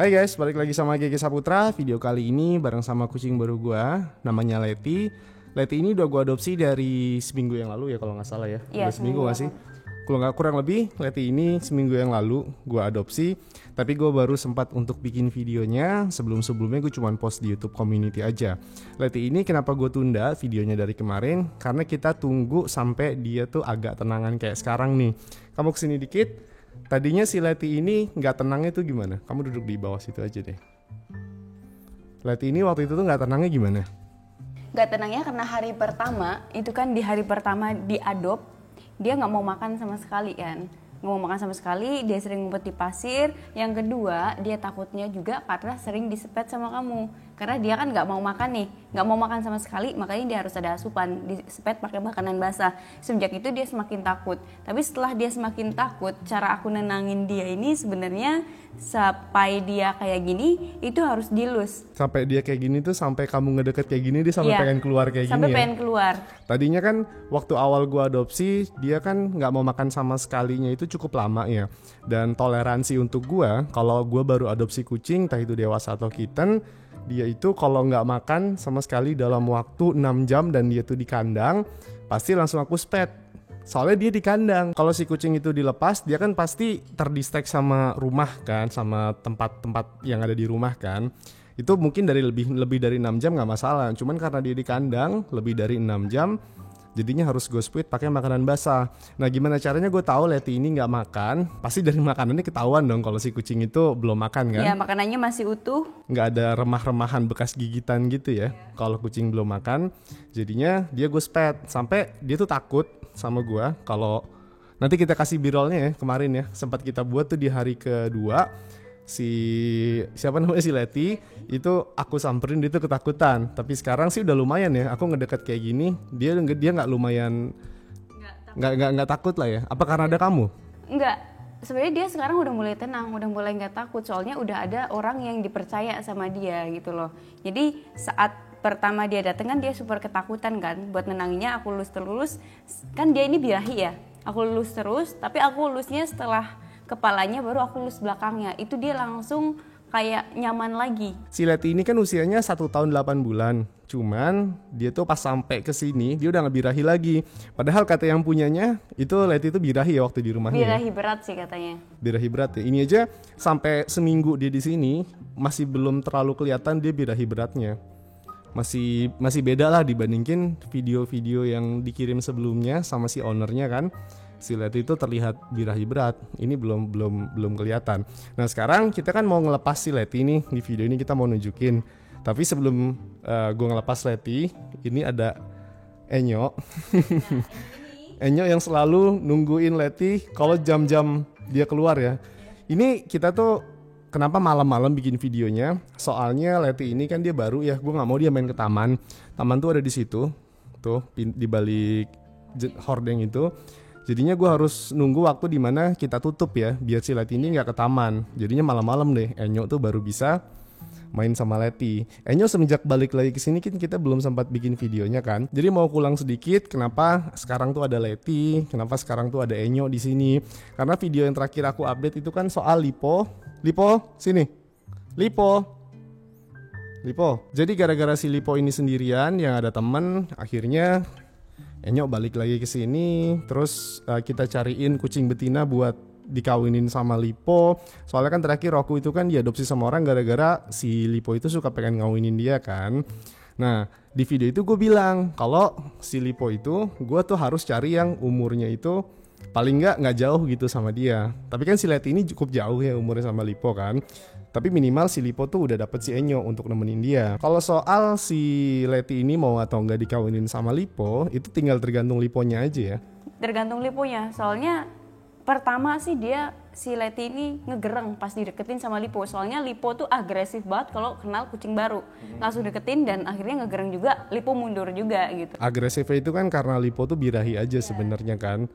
Hai guys, balik lagi sama Gege Saputra. Video kali ini bareng sama kucing baru gua, namanya Leti. Leti ini udah gua adopsi dari seminggu yang lalu ya kalau nggak salah ya. Iya, Udah seminggu nggak sih? Kalau nggak kurang lebih, Leti ini seminggu yang lalu gua adopsi. Tapi gua baru sempat untuk bikin videonya. Sebelumnya gue cuma post di YouTube Community aja. Leti ini kenapa gue tunda videonya dari kemarin? Karena kita tunggu sampai dia tuh agak tenangan kayak sekarang nih. Kamu kesini dikit. Tadinya si Leti ini nggak tenangnya tuh gimana? Kamu duduk di bawah situ aja deh. Leti ini waktu itu tuh nggak tenangnya gimana? Gak tenangnya karena hari pertama, itu kan di hari pertama diadop, dia gak mau makan sama sekali kan. Gak mau makan sama sekali, dia sering ngumpet di pasir. Yang kedua, dia takutnya juga karena sering disepet sama kamu. Karena dia kan gak mau makan nih, gak mau makan sama sekali, makanya dia harus ada asupan, disepet pakai makanan basah. Semenjak itu dia semakin takut. Tapi setelah dia semakin takut, cara aku nenangin dia ini sebenarnya sampai dia kayak gini, itu harus dilus. Sampai dia kayak gini tuh, sampai kamu ngedeket kayak gini, dia sampai pengen keluar kayak sampai gini ya? pengen keluar. Tadinya kan waktu awal gua adopsi, dia kan nggak mau makan sama sekalinya itu cukup lama ya. Dan toleransi untuk gua, kalau gua baru adopsi kucing, entah itu dewasa atau kitten, dia itu kalau nggak makan sama sekali dalam waktu 6 jam dan dia tuh di kandang, pasti langsung aku spet. Soalnya dia di kandang. Kalau si kucing itu dilepas, dia kan pasti terdistract sama rumah kan, sama tempat-tempat yang ada di rumah kan. Itu mungkin dari lebih dari 6 jam nggak masalah. Cuman karena dia di kandang lebih dari 6 jam, jadinya harus gue split pakai makanan basah. Nah, gimana caranya gue tahu Leti ini nggak makan? Pasti dari makanannya ketahuan dong kalau si kucing itu belum makan kan? Iya, makanannya masih utuh. Nggak ada remah-remahan bekas gigitan gitu ya. Kalau kucing belum makan, jadinya dia gue spet sampai dia tuh takut sama gue kalau nanti kita kasih birolnya ya kemarin ya, sempat kita buat tuh di hari kedua. Siapa namanya si Leti itu aku samperin, dia tuh ketakutan. Tapi sekarang sih udah lumayan ya, aku ngedekat kayak gini dia nggak lumayan nggak takut lah ya. Apa karena ada kamu? Enggak, sebenarnya dia sekarang udah mulai tenang, udah mulai nggak takut, soalnya udah ada orang yang dipercaya sama dia gitu loh. Jadi saat pertama dia dateng kan dia super ketakutan kan, buat nenanginnya aku lulus terus, kan dia ini birahi ya, aku lulus terus, tapi aku lulusnya setelah kepalanya baru aku lulus belakangnya, itu dia langsung kayak nyaman lagi. Si Leti ini kan usianya 1 tahun 8 bulan. Cuman dia tuh pas sampai ke sini dia udah nggak birahi lagi. Padahal kata yang punyanya itu Leti itu birahi ya waktu di rumahnya. Birahi berat sih katanya. Birahi berat ya. Ini aja sampai seminggu dia di sini masih belum terlalu kelihatan dia birahi beratnya. Masih beda lah dibandingin video-video yang dikirim sebelumnya sama si ownernya kan. Si Leti itu terlihat birahi berat. Ini belum kelihatan. Nah, sekarang kita kan mau ngelepas si Leti nih. Di video ini kita mau nunjukin. Tapi sebelum gue ngelepas Leti, ini ada Enyo. Enyo yang selalu nungguin Leti kalau jam-jam dia keluar ya. Ini kita tuh kenapa malam-malam bikin videonya? Soalnya Leti ini kan dia baru ya. Gue nggak mau dia main ke taman. Taman tuh ada di situ, tuh di balik hordeng itu. Jadinya gue harus nunggu waktu di mana kita tutup ya, biar si Leti ini nggak ke taman. Jadinya malam-malam deh, Enyo tuh baru bisa main sama Leti. Enyo semenjak balik lagi ke sini kan kita belum sempat bikin videonya kan. Jadi mau pulang sedikit, kenapa sekarang tuh ada Leti, kenapa sekarang tuh ada Enyo di sini? Karena video yang terakhir aku update itu kan soal Lipo. Lipo, sini. Lipo. Jadi gara-gara si Lipo ini sendirian yang ada temen, akhirnya Enyo balik lagi ke sini, terus kita cariin kucing betina buat dikawinin sama Lipo. Soalnya kan terakhir Roku itu kan diadopsi sama orang gara-gara si Lipo itu suka pengen ngawinin dia kan. Nah, di video itu gue bilang kalau si Lipo itu gue tuh harus cari yang umurnya itu paling nggak jauh gitu sama dia. Tapi kan si Leti ini cukup jauh ya umurnya sama Lipo kan. Tapi minimal si Lipo tuh udah dapet si Enyo untuk nemenin dia. Kalau soal si Leti ini mau atau nggak dikawinin sama Lipo, itu tinggal tergantung Liponya aja ya. Tergantung Liponya, soalnya pertama sih si Leti ini ngegereng pas dideketin sama Lipo. Soalnya Lipo tuh agresif banget kalau kenal kucing baru. Langsung deketin dan akhirnya ngegereng juga, Lipo mundur juga gitu. Agresifnya itu kan karena Lipo tuh birahi aja sebenarnya kan.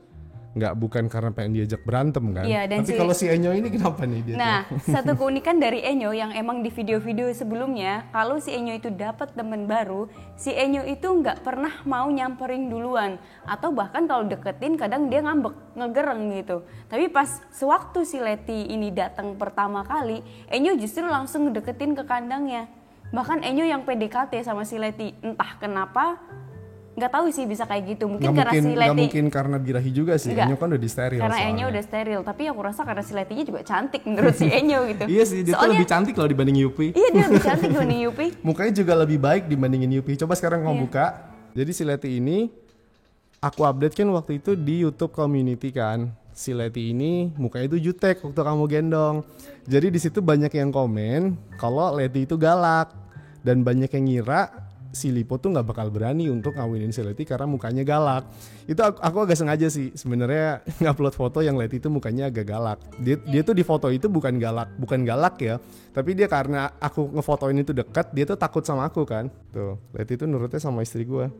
bukan karena pengen diajak berantem kan. Iya, dan tapi kalau si Enyo ini kenapa nih dia Nah, tuh? satu keunikan dari Enyo yang emang di video-video sebelumnya, kalau si Enyo itu dapat temen baru, si Enyo itu nggak pernah mau nyamperin duluan, atau bahkan kalau deketin kadang dia ngambek, ngegereng gitu. Tapi pas sewaktu si Leti ini datang pertama kali, Enyo justru langsung ngedeketin ke kandangnya. Bahkan Enyo yang PDKT sama si Leti, entah kenapa, nggak tahu sih bisa kayak gitu. Mungkin karena si Leti, nggak mungkin karena birahi juga sih. Enggak. Enyo kan udah di steril karena soalnya. Enyo udah steril, tapi aku rasa karena si Letinya juga cantik menurut si Enyo gitu. Iya sih, dia tuh Soalnya- lebih cantik loh dibanding Yupi. Iya, dia lebih cantik dibanding Yupi. Mukanya juga lebih baik dibandingin Yupi. Coba sekarang kamu Iya. buka. Jadi si Leti ini aku update kan waktu itu di YouTube community kan. Si Leti ini mukanya itu jutek waktu kamu gendong. Jadi di situ banyak yang komen kalau Leti itu galak dan banyak yang ngira si Lipo tuh nggak bakal berani untuk ngawinin si Leti karena mukanya galak. Itu aku agak sengaja sih sebenarnya ngupload foto yang Leti itu mukanya agak galak. Dia tuh di foto itu bukan galak ya, tapi dia karena aku ngefotoin itu dekat, dia tuh takut sama aku kan. Tuh, Leti itu nurutnya sama istri gua.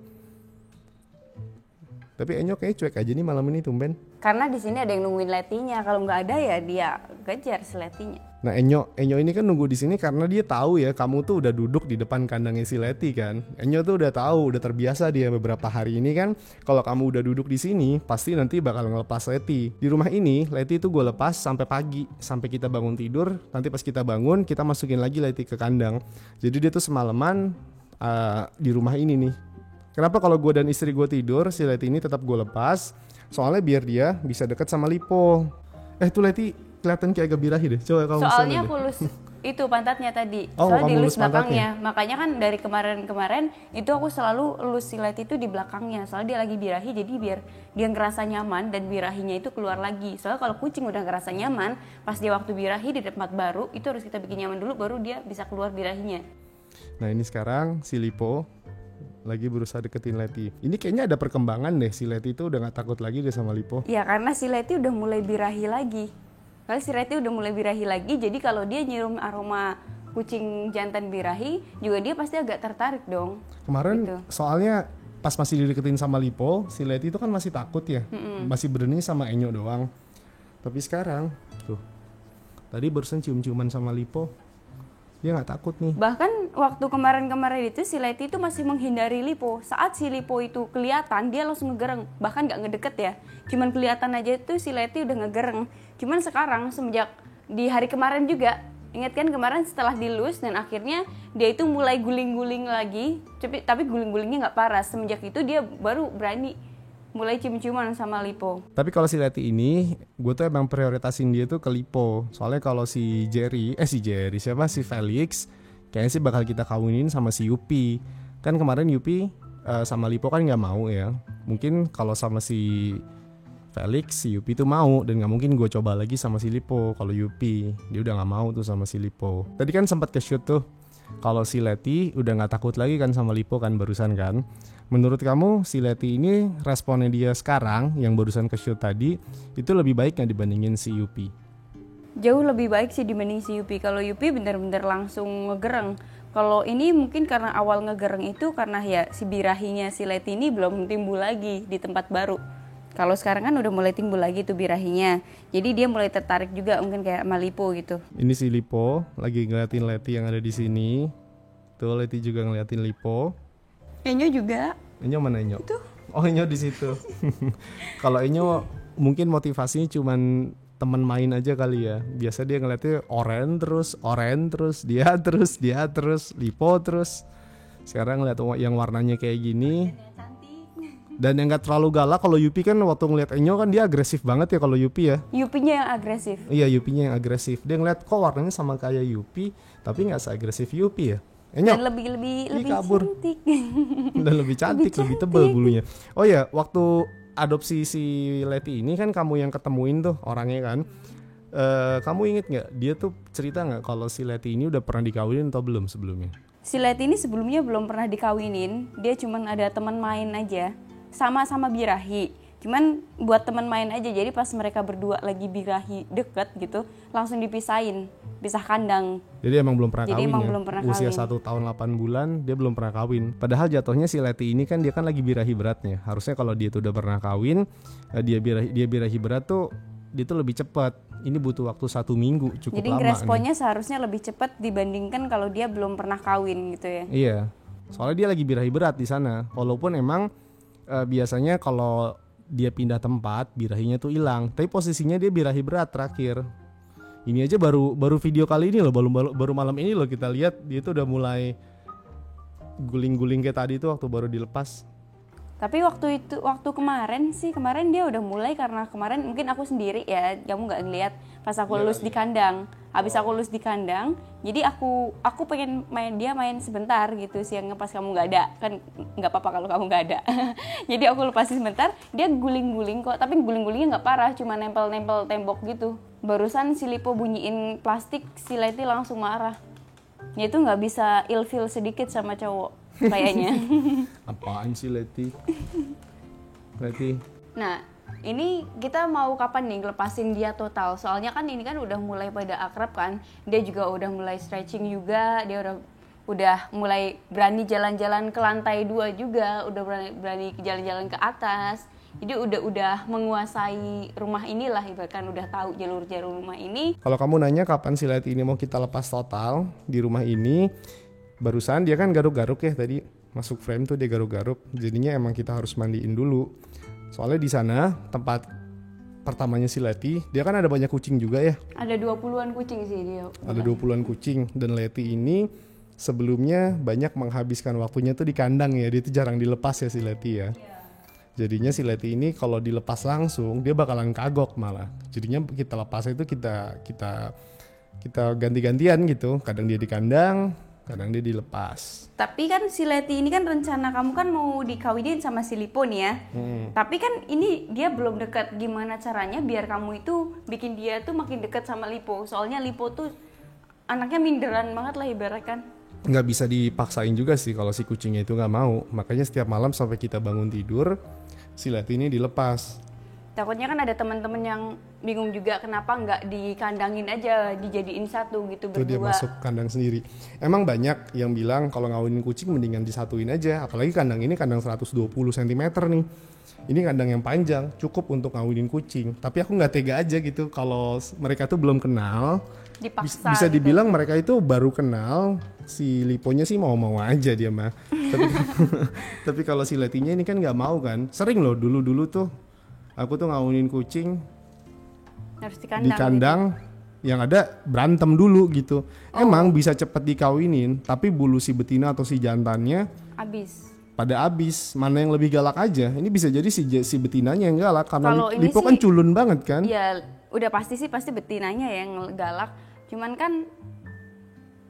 Tapi Enyo kayaknya cuek aja nih malam ini tumben. Karena di sini ada yang nungguin Letinya, kalau nggak ada ya dia kejar si Letinya. Nah Enyo ini kan nunggu di sini karena dia tahu ya kamu tuh udah duduk di depan kandangnya si Leti kan. Enyo tuh udah tahu, udah terbiasa dia beberapa hari ini kan. Kalau kamu udah duduk di sini, pasti nanti bakal ngelepas Leti. Di rumah ini Leti tuh gue lepas sampai pagi, sampai kita bangun tidur. Nanti pas kita bangun, kita masukin lagi Leti ke kandang. Jadi dia tuh semalaman di rumah ini nih. Kenapa kalau gue dan istri gue tidur, si Leti ini tetap gue lepas? Soalnya biar dia bisa deket sama Lipo. Tuh Leti kelihatan kayak agak birahi deh. Coba kamu Soalnya sana aku deh. lus itu pantatnya tadi. Oh, Soalnya kamu dilus lus pantatnya. belakangnya. Makanya kan dari kemarin itu aku selalu lus si Leti itu di belakangnya. Soalnya dia lagi birahi, jadi biar dia ngerasa nyaman dan birahinya itu keluar lagi. Soalnya kalau kucing udah ngerasa nyaman, pas dia waktu birahi di tempat baru, itu harus kita bikin nyaman dulu, baru dia bisa keluar birahinya. Nah ini sekarang si Lipo lagi berusaha deketin Leti. Ini kayaknya ada perkembangan deh, si Leti itu udah gak takut lagi deh sama Lipo. Ya karena si Leti udah mulai birahi lagi. Kalau si Leti udah mulai birahi lagi, jadi kalau dia nyium aroma kucing jantan birahi, juga dia pasti agak tertarik dong. Kemarin Gitu. soalnya pas masih dideketin sama Lipo, si Leti itu kan masih takut ya. Masih berani sama Enyo doang. Tapi sekarang tuh, tadi barusan cium-ciuman sama Lipo, dia gak takut nih. Bahkan waktu kemarin itu si Leti itu masih menghindari Lipo. Saat si Lipo itu kelihatan, dia langsung ngegereng. Bahkan gak ngedeket ya. Cuman kelihatan aja tuh si Leti udah ngegereng. Cuman sekarang semenjak di hari kemarin juga, ingat kan kemarin setelah dilus dan akhirnya dia itu mulai guling-guling lagi. Tapi guling-gulingnya gak parah. Semenjak itu dia baru berani mulai cium-ciuman sama Lipo. Tapi kalau si Leti ini, gue tuh emang prioritasin dia tuh ke Lipo. Soalnya kalau si Felix, kayaknya sih bakal kita kawinin sama si Yupi. Kan kemarin Yupi sama Lipo kan nggak mau ya. Mungkin kalau sama si Felix, si Yupi tuh mau, dan nggak mungkin gue coba lagi sama si Lipo. Kalau Yupi, dia udah nggak mau tuh sama si Lipo. Tadi kan sempat ke shoot tuh. Kalau si Leti udah nggak takut lagi kan sama Lipo kan barusan kan. Menurut kamu si Leti ini responnya dia sekarang yang barusan ke shoot tadi itu lebih baik nggak dibandingin si Yupi? Jauh lebih baik sih dibanding si Yupi. Kalau Yupi bener-bener langsung ngegereng. Kalau ini mungkin karena awal ngegereng itu karena ya si birahinya si Leti ini belum timbul lagi di tempat baru. Kalau sekarang kan udah mulai timbul lagi tuh birahinya. Jadi dia mulai tertarik juga mungkin kayak sama Lipo gitu. Ini si Lipo lagi ngeliatin Leti yang ada di sini. Tuh Leti juga ngeliatin Lipo. Enyo juga. Enyo mana Enyo? Itu. Oh Enyo di situ. Kalau Enyo mungkin motivasinya cuman teman main aja kali ya. Biasa dia ngeliatnya oren terus, dia terus, Lipo terus. Sekarang ngeliat yang warnanya kayak gini. Dan yang gak terlalu galak. Kalau Yupi kan waktu ngeliat Enyo kan dia agresif banget ya kalau Yupi ya. Yupinya yang agresif. Iya Yupinya yang agresif. Dia ngeliat kok warnanya sama kayak Yupi, tapi gak seagresif Yupi ya. Enyo. Dan lebih kabur. cantik. Dan lebih cantik, lebih tebal bulunya. Oh ya, waktu adopsi si Leti ini kan kamu yang ketemuin tuh orangnya kan. Kamu inget nggak? Dia tuh cerita nggak kalau si Leti ini udah pernah dikawinin atau belum sebelumnya? Si Leti ini sebelumnya belum pernah dikawinin. Dia cuman ada teman main aja. Sama-sama birahi. Cuman buat teman main aja, jadi pas mereka berdua lagi birahi deket gitu, langsung dipisahin, pisah kandang. Jadi emang belum pernah Jadi kawin emang ya? belum pernah Usia kawin. 1 tahun 8 bulan dia belum pernah kawin. Padahal jatuhnya si Leti ini kan dia kan lagi birahi beratnya. Harusnya kalau dia tuh udah pernah kawin, dia birahi berat tuh dia tuh lebih cepat. Ini butuh waktu 1 minggu, cukup Jadi lama responnya seharusnya lebih cepat dibandingkan kalau dia belum pernah kawin gitu ya. nih. Iya. Soalnya dia lagi birahi berat di sana. Walaupun emang biasanya kalau dia pindah tempat birahinya tuh hilang. Tapi posisinya dia birahi berat terakhir. Ini aja baru video kali ini loh, baru malam ini loh kita lihat dia tuh udah mulai guling-guling kayak tadi tuh waktu baru dilepas. Tapi waktu kemarin dia udah mulai, karena kemarin mungkin aku sendiri ya, kamu nggak ngeliat pas aku lulus di kandang. Habis aku lulus di kandang, jadi aku pengen main sebentar gitu siangnya pas kamu nggak ada, kan nggak apa-apa kalau kamu nggak ada. Jadi aku lepasin sebentar, dia guling-guling kok, tapi guling-gulingnya nggak parah, cuma nempel-nempel tembok gitu. Barusan si Lipo bunyiin plastik, si Leti langsung marah. Ya itu nggak bisa ilfeel sedikit sama cowok kayaknya. Apaan sih Leti? Leti. Nah, ini kita mau kapan nih lepasin dia total? Soalnya kan ini kan udah mulai pada akrab kan. Dia juga udah mulai stretching juga, dia udah mulai berani jalan-jalan ke lantai 2 juga, udah berani jalan-jalan ke atas. Jadi udah menguasai rumah inilah, ibaratkan udah tahu jalur-jalur rumah ini. Kalau kamu nanya kapan si Leti ini mau kita lepas total di rumah ini, barusan dia kan garuk-garuk ya tadi, masuk frame tuh dia garuk-garuk. Jadinya emang kita harus mandiin dulu. Soalnya di sana tempat pertamanya si Leti, dia kan ada banyak kucing juga ya. Ada 20-an kucing sih dia. Ada 20-an kucing, dan Leti ini sebelumnya banyak menghabiskan waktunya tuh di kandang ya. Dia tuh jarang dilepas ya si Leti ya. Jadinya si Leti ini kalau dilepas langsung dia bakalan kagok malah. Jadinya kita lepas itu kita ganti-gantian gitu. Kadang dia di kandang, kadang dia dilepas. Tapi kan si Leti ini kan rencana kamu kan mau dikawinin sama si Lipo nih ya. Tapi kan ini dia belum dekat. Gimana caranya biar kamu itu bikin dia tuh makin dekat sama Lipo? Soalnya Lipo tuh anaknya minderan banget lah ibaratkan. Nggak bisa dipaksain juga sih kalau si kucingnya itu nggak mau. Makanya setiap malam sampai kita bangun tidur, si Leti ini dilepas. Takutnya kan ada teman-teman yang bingung juga kenapa nggak dikandangin aja, dijadiin satu gitu Tuh dia berdua. masuk kandang sendiri. Emang banyak yang bilang kalau ngawinin kucing mendingan disatuin aja. Apalagi kandang ini kandang 120 cm nih. Ini kandang yang panjang, cukup untuk ngawinin kucing. Tapi aku nggak tega aja gitu kalau mereka tuh belum kenal. Dipaksa Bisa gitu. dibilang mereka itu baru kenal. Si Liponya sih mau-mau aja dia mah. Tapi kalau si Letinya ini kan nggak mau kan. Sering loh dulu tuh aku tuh ngawinin kucing Harus di dikandang. kandang yang ada berantem dulu gitu. Emang bisa cepet dikawinin, tapi bulu si betina atau si jantannya Abis. pada abis. Mana yang lebih galak aja. Ini bisa jadi si betinanya yang galak karena Kalau ini Lipo sih- kan culun banget kan. Ya udah pasti betinanya yang galak. Cuman kan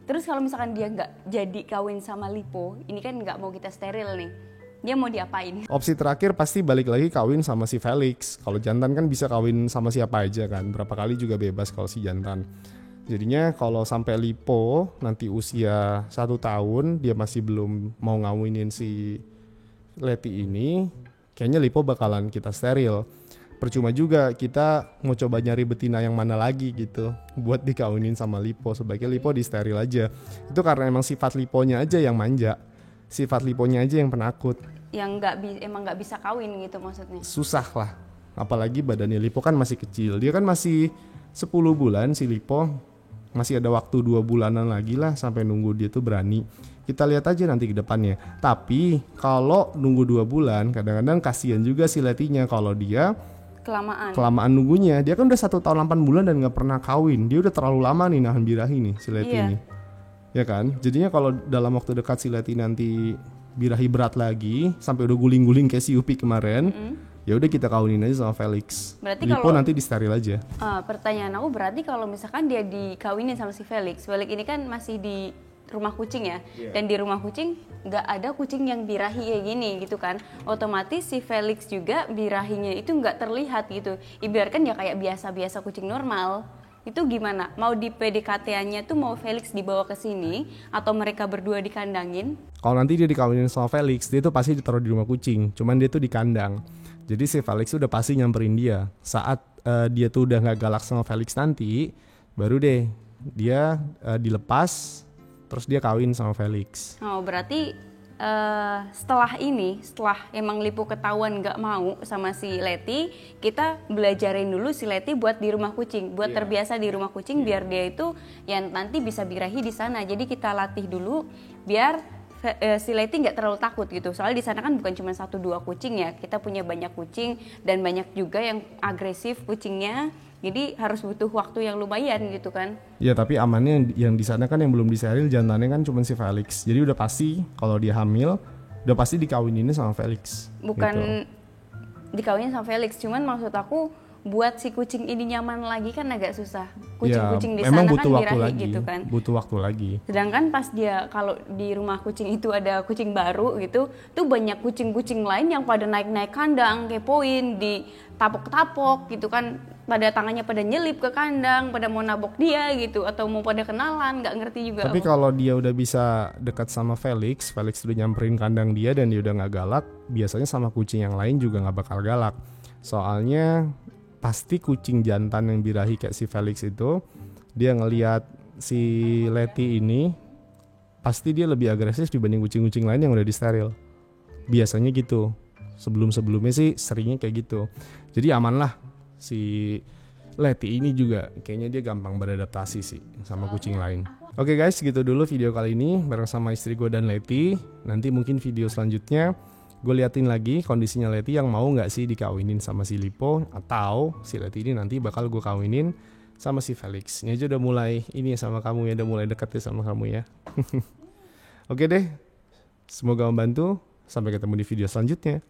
terus kalau misalkan dia nggak jadi kawin sama Lipo, ini kan nggak mau kita steril nih. Dia mau diapain? Opsi terakhir pasti balik lagi kawin sama si Felix. Kalau jantan kan bisa kawin sama siapa aja kan. Berapa kali juga bebas kalau si jantan. Jadinya kalau sampai Lipo nanti usia 1 tahun dia masih belum mau ngawinin si Leti ini, kayaknya Lipo bakalan kita steril. Percuma juga kita mau coba nyari betina yang mana lagi gitu buat dikawinin sama Lipo. Sebaiknya Lipo di steril aja. Itu karena emang sifat Liponya aja yang manja. Sifat Liponya aja yang penakut. Yang emang nggak bisa kawin gitu maksudnya. Susah lah. Apalagi badannya Lipo kan masih kecil. Dia kan masih 10 bulan si Lipo. Masih ada waktu 2 bulanan lagi lah sampai nunggu dia tuh berani. Kita lihat aja nanti ke depannya. Tapi kalau nunggu 2 bulan kadang-kadang kasihan juga si Letinya kalau dia kelamaan nunggunya. Dia kan udah 1 tahun 8 bulan dan gak pernah kawin. Dia udah terlalu lama nih nahan birahi nih si Leti Iya. nih. Ya kan? Jadinya kalau dalam waktu dekat si Leti nanti birahi berat lagi sampai udah guling-guling kayak si Upi kemarin, ya udah kita kawinin aja sama Felix. Berarti Lipo kalau- nanti di steril aja. Pertanyaan aku berarti kalau misalkan dia dikawinin sama si Felix ini kan masih di rumah kucing ya, dan di rumah kucing nggak ada kucing yang birahi kayak gini gitu kan, otomatis si Felix juga birahinya itu nggak terlihat gitu, ibaratkan ya kayak biasa-biasa kucing normal. Itu gimana? Mau di PDKT-nya tuh mau Felix dibawa ke sini atau mereka berdua dikandangin? Kalau nanti dia dikawinin sama Felix, dia tuh pasti ditaruh di rumah kucing. Cuman dia tuh di kandang. Jadi si Felix udah pasti nyamperin dia. Saat dia tuh udah nggak galak sama Felix nanti, baru deh dia dilepas, terus dia kawin sama Felix. Oh berarti setelah emang Lipo ketahuan nggak mau sama si Leti, kita belajarin dulu si Leti buat di rumah kucing, buat terbiasa di rumah kucing, biar dia itu yang nanti bisa birahi di sana. Jadi kita latih dulu biar si Leti nggak terlalu takut gitu. Soalnya di sana kan bukan cuma 1-2 kucing ya, kita punya banyak kucing dan banyak juga yang agresif kucingnya. Jadi harus butuh waktu yang lumayan gitu kan. Ya tapi amannya yang di sana kan yang belum disteril jantannya kan cuma si Felix. Jadi udah pasti kalau dia hamil udah pasti dikawininnya sama Felix. Bukan gitu. Dikawinin sama Felix, cuman maksud aku buat si kucing ini nyaman lagi kan agak susah. Kucing-kucing di sana kan birahi gitu kan. Butuh waktu lagi. Sedangkan pas dia kalau di rumah kucing itu ada kucing baru gitu, tuh banyak kucing-kucing lain yang pada naik-naik kandang, kepoin, ditapok-tapok gitu kan, pada tangannya pada nyelip ke kandang, pada mau nabok dia gitu, atau mau pada kenalan, nggak ngerti juga. Tapi kalau dia udah bisa dekat sama Felix udah nyamperin kandang dia dan dia udah nggak galak, biasanya sama kucing yang lain juga nggak bakal galak. Soalnya pasti kucing jantan yang birahi kayak si Felix itu, dia ngelihat si Leti ini, pasti dia lebih agresif dibanding kucing-kucing lain yang udah disteril. Biasanya gitu. Sebelum-sebelumnya sih seringnya kayak gitu. Jadi aman lah si Leti ini juga. Kayaknya dia gampang beradaptasi sih sama kucing lain. Oke guys, gitu dulu video kali ini bareng sama istri gue dan Leti. Nanti mungkin video selanjutnya gue liatin lagi kondisinya Leti yang mau nggak sih dikawinin sama si Lipo, atau si Leti ini nanti bakal gue kawinin sama si Felix. Ini aja udah mulai ini sama kamu ya, udah mulai deket ya sama kamu ya. Oke deh, semoga membantu. Sampai ketemu di video selanjutnya.